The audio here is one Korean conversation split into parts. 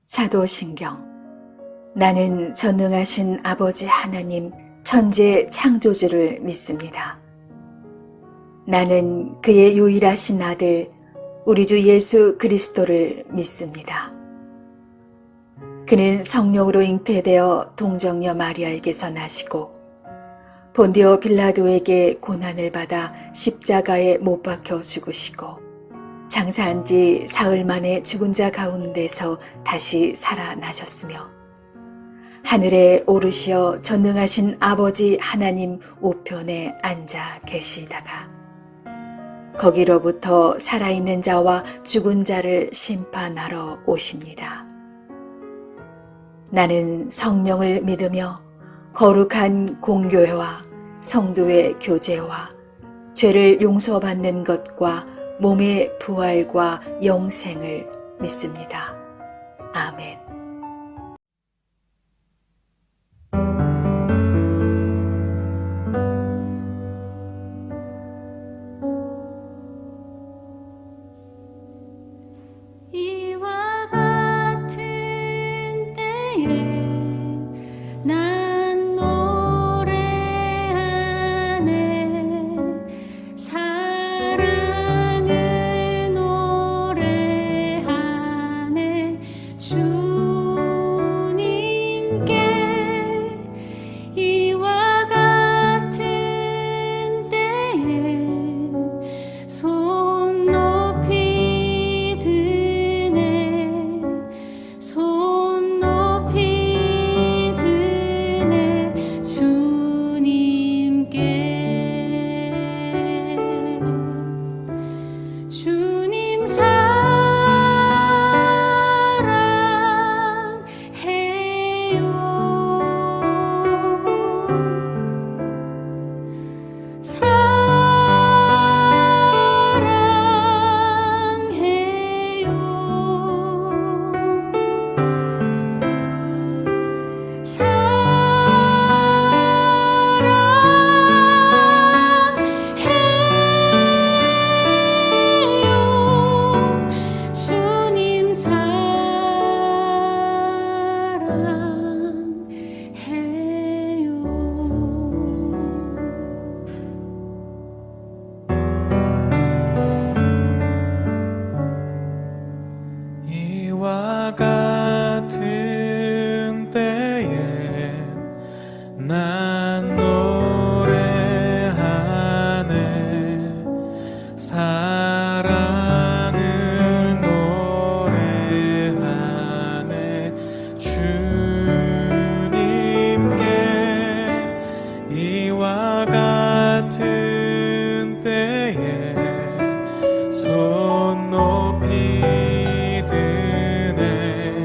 사도신경. 나는 전능하신 아버지 하나님 천재 창조주를 믿습니다. 나는 그의 유일하신 아들 우리 주 예수 그리스도를 믿습니다. 그는 성령으로 잉태되어 동정녀 마리아에게서 나시고 본디오 빌라도에게 고난을 받아 십자가에 못 박혀 죽으시고 장사한 지 사흘 만에 죽은 자 가운데서 다시 살아나셨으며 하늘에 오르시어 전능하신 아버지 하나님 우편에 앉아 계시다가 거기로부터 살아있는 자와 죽은 자를 심판하러 오십니다. 나는 성령을 믿으며 거룩한 공교회와 성도의 교제와 죄를 용서받는 것과 몸의 부활과 영생을 믿습니다. 아멘. 이와 같은 때에 난 노래하네 사랑을 노래하네 주님께 이와 같은 때에 손 높이 드네 손 높이 드네 주님께 주님 이와 같은 때에 난 노래하네 사랑을 노래하네 주님께 이와 같은 때에 손 높이 드네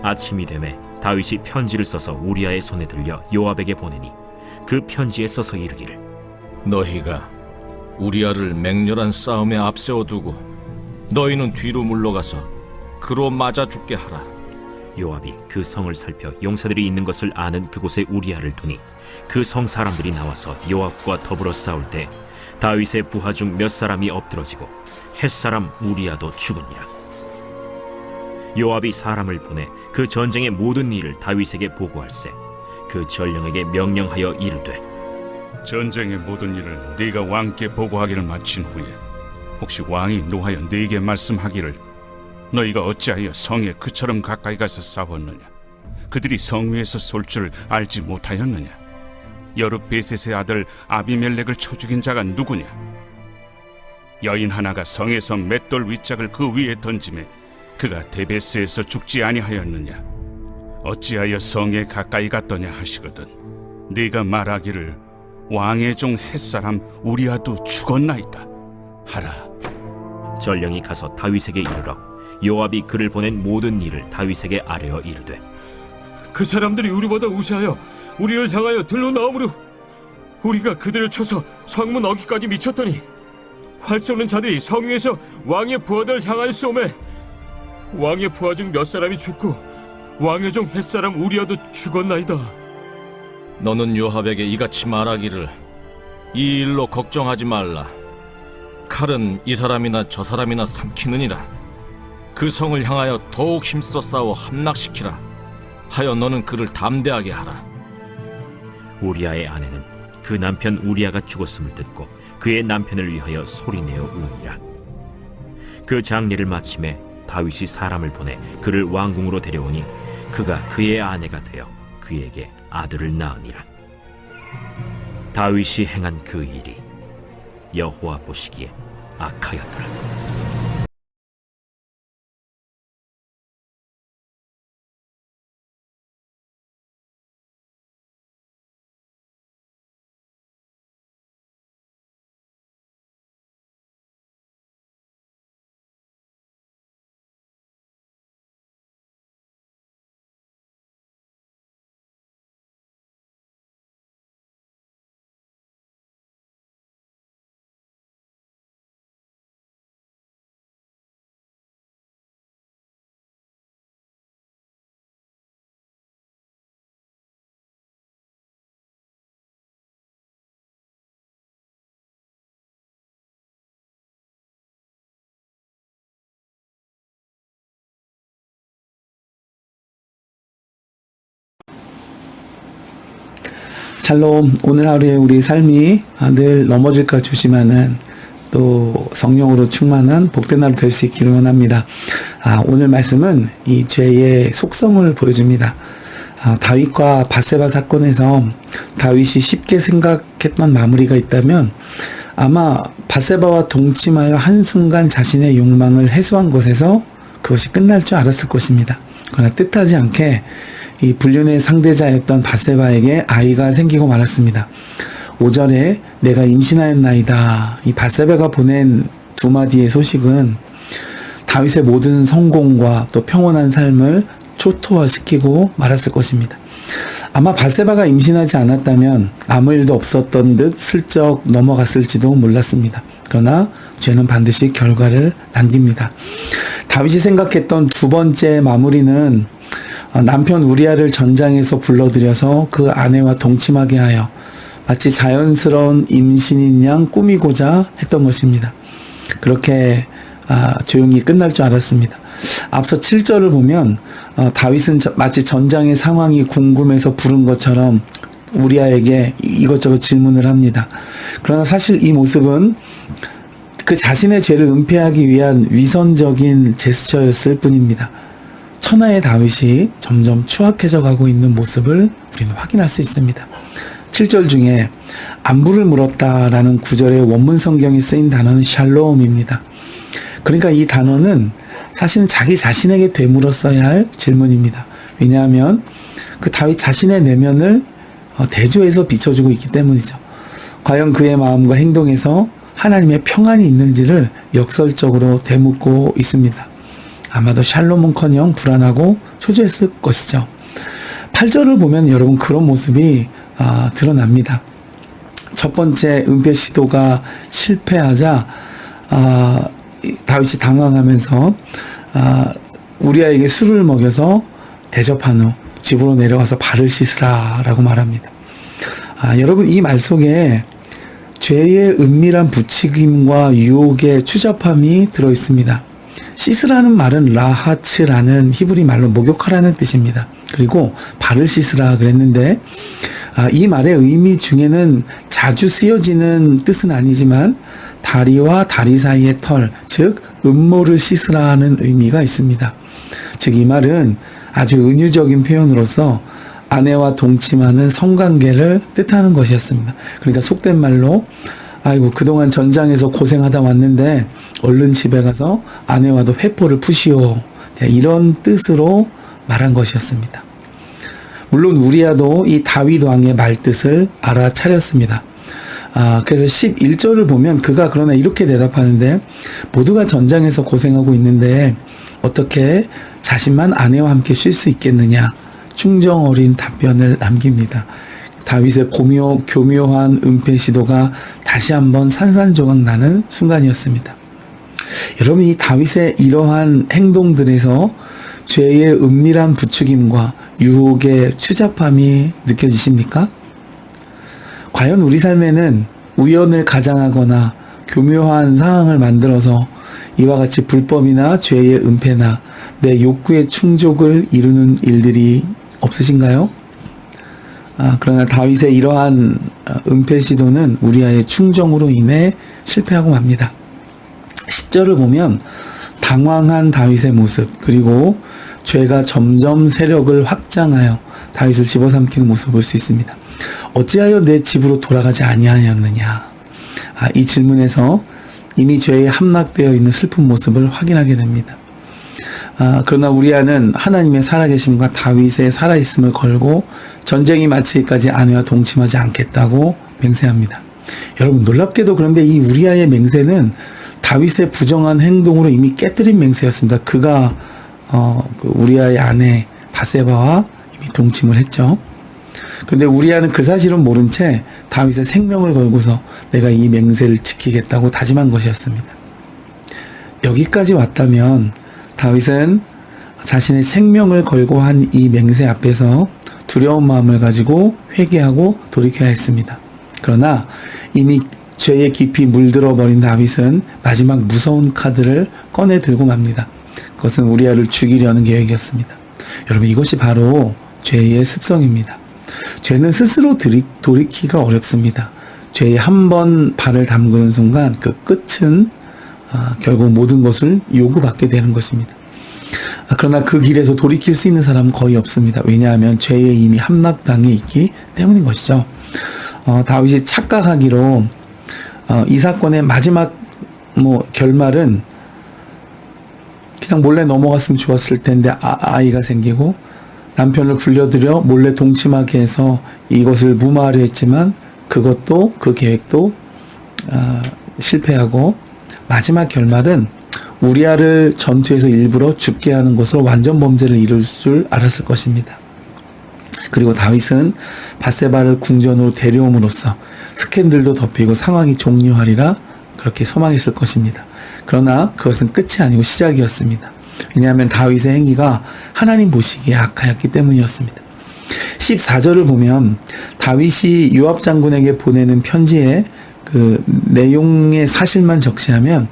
아침이 되매 다윗이 편지를 써서 우리아의 손에 들려 요압에게 보내니 그 편지에 써서 이르기를 너희가 우리아를 맹렬한 싸움에 앞세워두고 너희는 뒤로 물러가서 그로 맞아 죽게 하라. 요압이 그 성을 살펴 용사들이 있는 것을 아는 그곳에 우리아를 두니 그 성 사람들이 나와서 요압과 더불어 싸울 때 다윗의 부하 중 몇 사람이 엎드러지고 햇사람 우리아도 죽으니라. 요압이 사람을 보내 그 전쟁의 모든 일을 다윗에게 보고할세 그 전령에게 명령하여 이르되 전쟁의 모든 일을 네가 왕께 보고하기를 마친 후에 혹시 왕이 노하여 네게 말씀하기를 너희가 어찌하여 성에 그처럼 가까이 가서 싸웠느냐? 그들이 성 위에서 쏠 줄 알지 못하였느냐? 여룻베셋의 아들 아비멜렉을 쳐 죽인 자가 누구냐? 여인 하나가 성에서 맷돌 윗짝을 그 위에 던지매 그가 데베스에서 죽지 아니하였느냐? 어찌하여 성에 가까이 갔더냐 하시거든 네가 말하기를 왕의 종 햇사람 우리아도 죽었나이다 하라. 전령이 가서 다윗에게 이르러 요압이 그를 보낸 모든 일을 다윗에게 아뢰어 이르되 그 사람들이 우리보다 우세하여 우리를 향하여 들러 나오므로 우리가 그들을 쳐서 성문 어귀까지 미쳤더니 활 쏘는 자들이 성 위에서 왕의 부하들 향하여 쏘매 왕의 부하 중 몇 사람이 죽고 왕의 종 햇사람 우리아도 죽었나이다. 너는 요압에게 이같이 말하기를 이 일로 걱정하지 말라. 칼은 이 사람이나 저 사람이나 삼키느니라. 그 성을 향하여 더욱 힘써 싸워 함락시키라 하여 너는 그를 담대하게 하라. 우리아의 아내는 그 남편 우리아가 죽었음을 듣고 그의 남편을 위하여 소리내어 우니라. 그 장례를 마침에 다윗이 사람을 보내 그를 왕궁으로 데려오니 그가 그의 아내가 되어 그에게 아들을 낳으니라. 다윗이 행한 그 일이 여호와 보시기에 악하였더라. 샬롬. 오늘 하루에 우리 삶이 늘 넘어질까 조심하는 또 성령으로 충만한 복된 하루 될 수 있기를 원합니다. 오늘 말씀은 이 죄의 속성을 보여줍니다. 다윗과 밧세바 사건에서 다윗이 쉽게 생각했던 마무리가 있다면 아마 밧세바와 동침하여 한순간 자신의 욕망을 해소한 것에서 그것이 끝날 줄 알았을 것입니다. 그러나 뜻하지 않게 이 불륜의 상대자였던 밧세바에게 아이가 생기고 말았습니다. 5절에 내가 임신하였나이다. 이 밧세바가 보낸 두 마디의 소식은 다윗의 모든 성공과 또 평온한 삶을 초토화시키고 말았을 것입니다. 아마 밧세바가 임신하지 않았다면 아무 일도 없었던 듯 슬쩍 넘어갔을지도 몰랐습니다. 그러나 죄는 반드시 결과를 남깁니다. 다윗이 생각했던 두 번째 마무리는 남편 우리아를 전장에서 불러들여서 그 아내와 동침하게 하여 마치 자연스러운 임신인 양 꾸미고자 했던 것입니다. 그렇게 조용히 끝날 줄 알았습니다. 앞서 7절을 보면 다윗은 마치 전장의 상황이 궁금해서 부른 것처럼 우리아에게 이것저것 질문을 합니다. 그러나 사실 이 모습은 그 자신의 죄를 은폐하기 위한 위선적인 제스처였을 뿐입니다. 천하의 다윗이 점점 추악해져 가고 있는 모습을 우리는 확인할 수 있습니다. 7절 중에 안부를 물었다라는 구절의 원문 성경에 쓰인 단어는 샬롬입니다. 그러니까 이 단어는 사실은 자기 자신에게 되물었어야 할 질문입니다. 왜냐하면 그 다윗 자신의 내면을 대조해서 비춰주고 있기 때문이죠. 과연 그의 마음과 행동에서 하나님의 평안이 있는지를 역설적으로 되묻고 있습니다. 아마도 샬롬은커녕 불안하고 초조했을 것이죠. 8절을 보면 여러분 그런 모습이 드러납니다. 첫 번째 은폐 시도가 실패하자 다윗이 당황하면서 우리아에게 술을 먹여서 대접한 후 집으로 내려가서 발을 씻으라 라고 말합니다. 여러분 이 말 속에 죄의 은밀한 부추김과 유혹의 추잡함이 들어있습니다. 씻으라는 말은 라하츠라는 히브리 말로 목욕하라는 뜻입니다. 그리고 발을 씻으라 그랬는데 이 말의 의미 중에는 자주 쓰여지는 뜻은 아니지만 다리와 다리 사이의 털, 즉 음모를 씻으라는 의미가 있습니다. 즉 이 말은 아주 은유적인 표현으로서 아내와 동침하는 성관계를 뜻하는 것이었습니다. 그러니까 속된 말로 아이고 그동안 전장에서 고생하다 왔는데 얼른 집에 가서 아내와도 회포를 푸시오, 이런 뜻으로 말한 것이었습니다. 물론 우리아도 이 다윗 왕의 말뜻을 알아차렸습니다. 그래서 11절을 보면 그가 그러나 이렇게 대답하는데 모두가 전장에서 고생하고 있는데 어떻게 자신만 아내와 함께 쉴 수 있겠느냐, 충정 어린 답변을 남깁니다. 다윗의 교묘한 은폐 시도가 다시 한번 산산조각 나는 순간이었습니다. 여러분 이 다윗의 이러한 행동들에서 죄의 은밀한 부추김과 유혹의 추잡함이 느껴지십니까? 과연 우리 삶에는 우연을 가장하거나 교묘한 상황을 만들어서 이와 같이 불법이나 죄의 은폐나 내 욕구의 충족을 이루는 일들이 없으신가요? 그러나 다윗의 이러한 은폐 시도는 우리아의 충정으로 인해 실패하고 맙니다. 10절을 보면 당황한 다윗의 모습, 그리고 죄가 점점 세력을 확장하여 다윗을 집어삼키는 모습을 볼 수 있습니다. 어찌하여 내 집으로 돌아가지 아니하였느냐? 이 질문에서 이미 죄에 함락되어 있는 슬픈 모습을 확인하게 됩니다. 그러나 우리아는 하나님의 살아계심과 다윗의 살아있음을 걸고 전쟁이 마치기까지 아내와 동침하지 않겠다고 맹세합니다. 여러분 놀랍게도 그런데 이 우리아의 맹세는 다윗의 부정한 행동으로 이미 깨뜨린 맹세였습니다. 그가 우리아의 아내 바세바와 이미 동침을 했죠. 그런데 우리아는 그 사실은 모른 채 다윗의 생명을 걸고서 내가 이 맹세를 지키겠다고 다짐한 것이었습니다. 여기까지 왔다면 다윗은 자신의 생명을 걸고 한 이 맹세 앞에서 두려운 마음을 가지고 회개하고 돌이켜야 했습니다. 그러나 이미 죄에 깊이 물들어 버린 다윗은 마지막 무서운 카드를 꺼내 들고 맙니다. 그것은 우리아를 죽이려는 계획이었습니다. 여러분 이것이 바로 죄의 습성입니다. 죄는 스스로 돌이키기가 어렵습니다. 죄에 한 번 발을 담그는 순간 그 끝은 결국 모든 것을 요구받게 되는 것입니다. 그러나 그 길에서 돌이킬 수 있는 사람은 거의 없습니다. 왜냐하면 죄에 이미 함락당해 있기 때문인 것이죠. 다윗이 착각하기로 이 사건의 마지막 결말은 그냥 몰래 넘어갔으면 좋았을 텐데 아이가 생기고 남편을 불려들여 몰래 동침하게 해서 이것을 무마하려 했지만 그것도 그 계획도 실패하고 마지막 결말은 우리아를 전투에서 일부러 죽게 하는 것으로 완전 범죄를 이룰 줄 알았을 것입니다. 그리고 다윗은 바세바를 궁전으로 데려옴으로써 스캔들도 덮이고 상황이 종료하리라 그렇게 소망했을 것입니다. 그러나 그것은 끝이 아니고 시작이었습니다. 왜냐하면 다윗의 행위가 하나님 보시기에 악하였기 때문이었습니다. 14절을 보면 다윗이 요압 장군에게 보내는 편지에 그 내용의 사실만 적시하면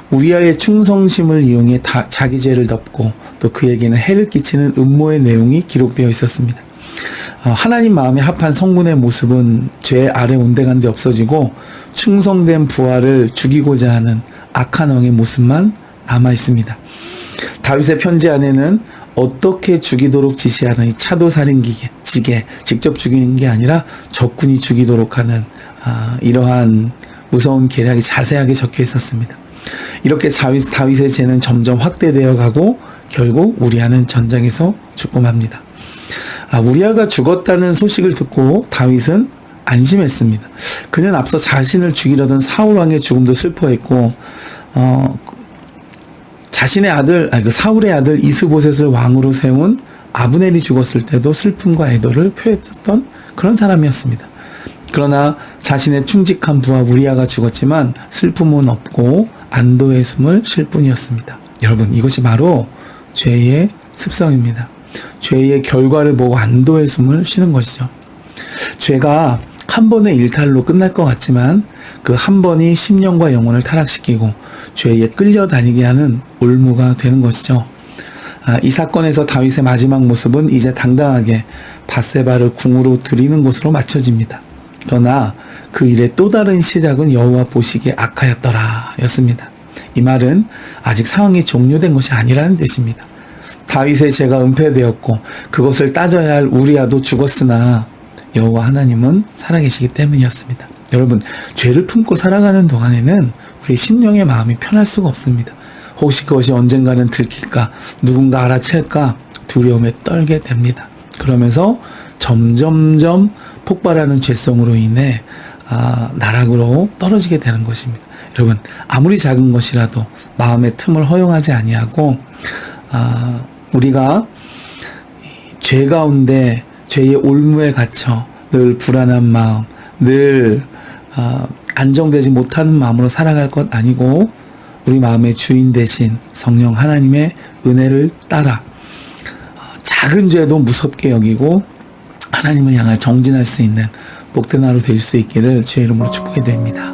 우리아의 충성심을 이용해 자기 죄를 덮고 또 그에게는 해를 끼치는 음모의 내용이 기록되어 있었습니다. 하나님 마음에 합한 성군의 모습은 죄 아래 온데간데 없어지고 충성된 부하를 죽이고자 하는 악한 왕의 모습만 남아 있습니다. 다윗의 편지 안에는 어떻게 죽이도록 지시하는 이 차도살인지게 직접 죽이는 게 아니라 적군이 죽이도록 하는 이러한 무서운 계략이 자세하게 적혀 있었습니다. 이렇게 다윗의 죄는 점점 확대되어 가고 결국 우리아는 전장에서 죽고 맙니다. 우리아가 죽었다는 소식을 듣고 다윗은 안심했습니다. 그는 앞서 자신을 죽이려던 사울 왕의 죽음도 슬퍼했고 자신의 그 사울의 아들 이스보셋을 왕으로 세운 아브넬이 죽었을 때도 슬픔과 애도를 표했던 그런 사람이었습니다. 그러나 자신의 충직한 부하 우리아가 죽었지만 슬픔은 없고 안도의 숨을 쉴 뿐이었습니다. 여러분, 이것이 바로 죄의 습성입니다. 죄의 결과를 보고 안도의 숨을 쉬는 것이죠. 죄가 한 번의 일탈로 끝날 것 같지만 그 한 번이 심령과 영혼을 타락시키고 죄에 끌려다니게 하는 올무가 되는 것이죠. 이 사건에서 다윗의 마지막 모습은 이제 당당하게 밧세바를 궁으로 들이는 것으로 맞춰집니다. 그러나 그 일의 또 다른 시작은 여호와 보시기에 악하였더라 였습니다. 이 말은 아직 상황이 종료된 것이 아니라는 뜻입니다. 다윗의 죄가 은폐되었고 그것을 따져야 할 우리아도 죽었으나 여호와 하나님은 살아계시기 때문이었습니다. 여러분, 죄를 품고 살아가는 동안에는 우리 심령의 마음이 편할 수가 없습니다. 혹시 그것이 언젠가는 들킬까, 누군가 알아챌까 두려움에 떨게 됩니다. 그러면서 점점점 폭발하는 죄성으로 인해 나락으로 떨어지게 되는 것입니다. 여러분, 아무리 작은 것이라도 마음의 틈을 허용하지 아니하고 우리가 죄 가운데 죄의 올무에 갇혀 늘 불안한 마음, 늘 안정되지 못하는 마음으로 살아갈 것 아니고 우리 마음의 주인 되신 성령 하나님의 은혜를 따라 작은 죄도 무섭게 여기고 하나님을 향해 정진할 수 있는 복된 하루 될 수 있기를 주의 이름으로 축복해 드립니다.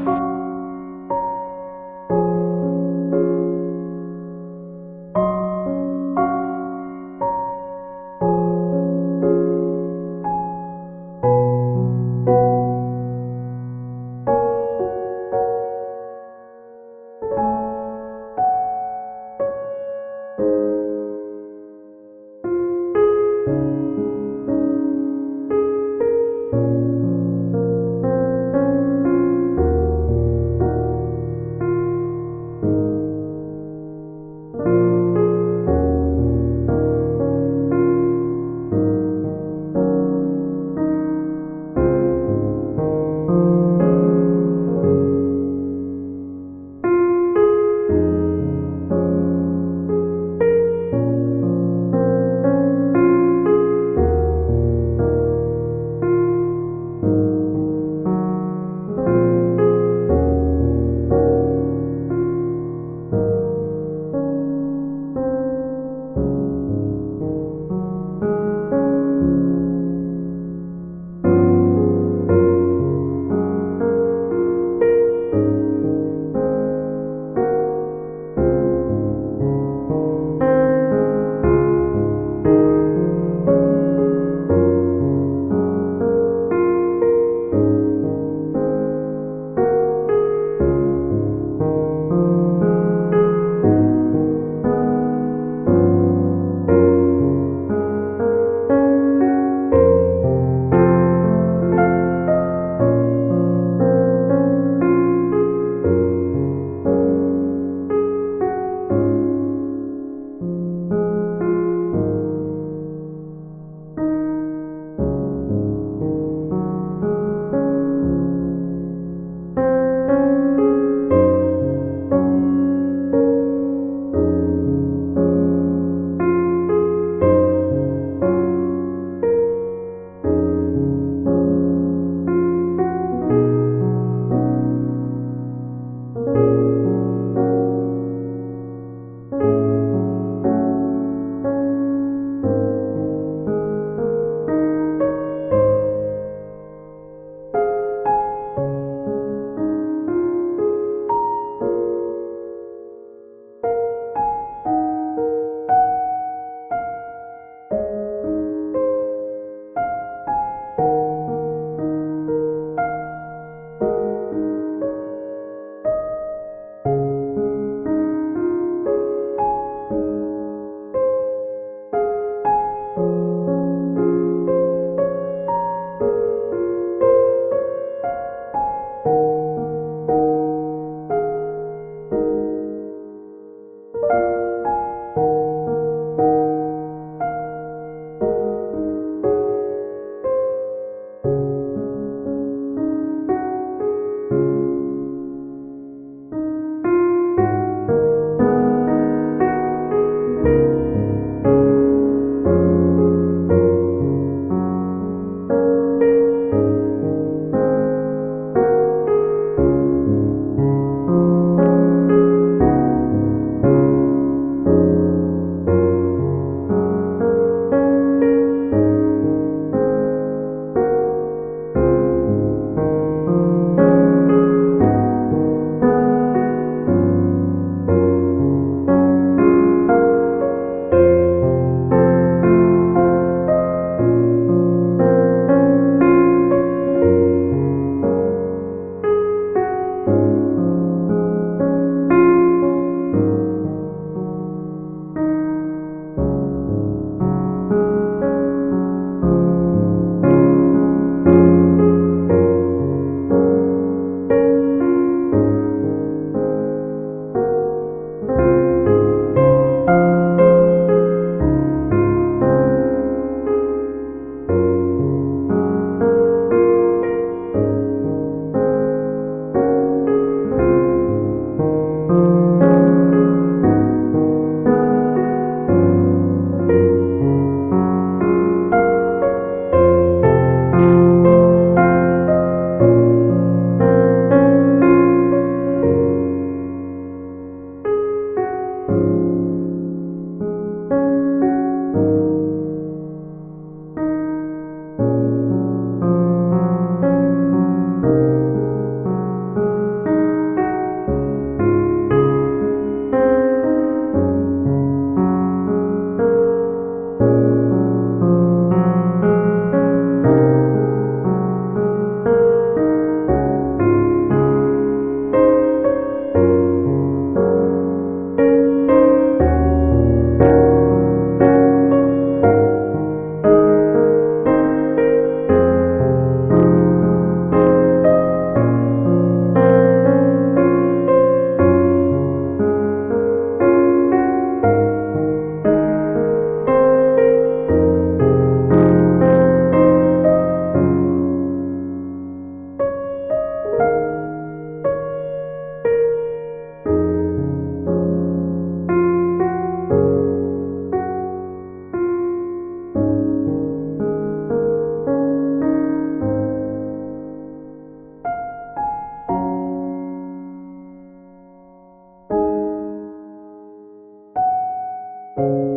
주